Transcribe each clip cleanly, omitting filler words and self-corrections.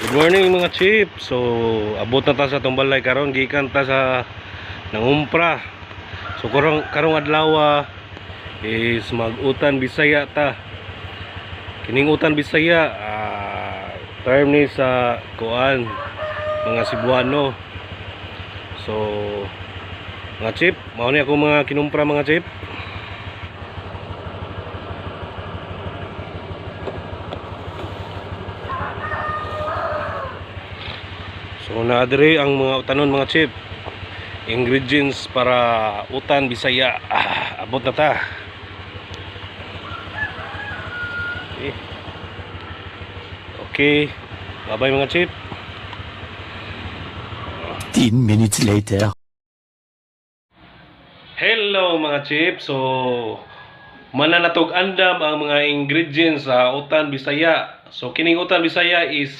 Good morning mga chip. So abot na ta sa Tumbalay karon, gikan ta sa nangumpra. So karong adlaw is mag-utan Bisaya ta. Kining utan Bisaya term ni sa kuan mga Cebuano. So mga chip, mao ni ako mga kinumpra mga chip. So naadiri ang mga utanon mga chip. Ingredients para utan Bisaya. Abot na ta. Okay. Bye-bye mga chip. 10 minutes later. Hello mga chip. So mananatog andam ang mga ingredients sa utan Bisaya. So kining utan Bisaya is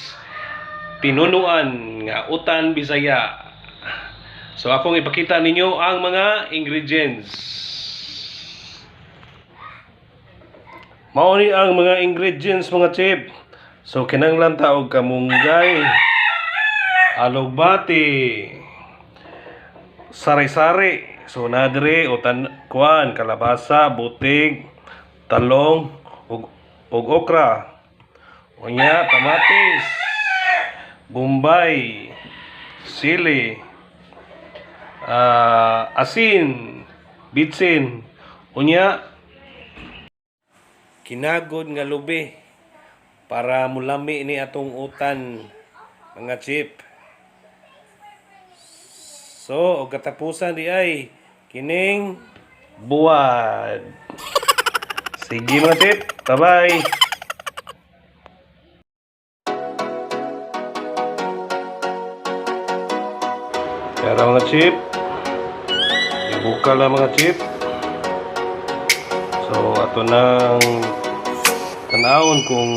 tinunuan nga utan Bisaya. So akong ipakita ninyo ang mga ingredients. Mao ni ang mga ingredients mga chip. So kinahanglan ta og kamunggay, alugbati, sari-sari. So nadire utan kuan, kalabasa, butig, talong ug okra. Unya kamatis, bombay, sili, asin, bitsin, unya kinagod nga lubi para mulami ni atong utan mga chip. So og katapusan di ay kining buwad. Sige mga chip, bye bye. Kaya mga chip, ibuka lang mga chip. So ato nang tanawon kung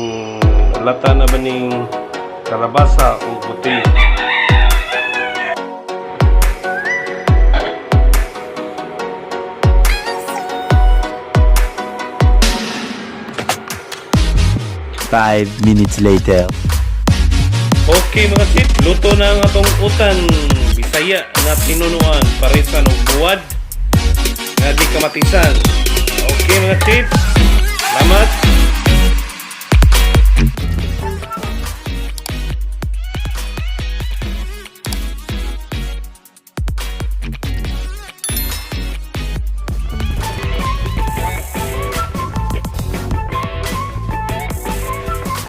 lata na ba ning kalabasa o puti. Five minutes later. Okay mga chip, luto na ang atong utan Bisaya nga tinunuan parisan og buwad nga di kamatisan. Okay mga chip, salamat.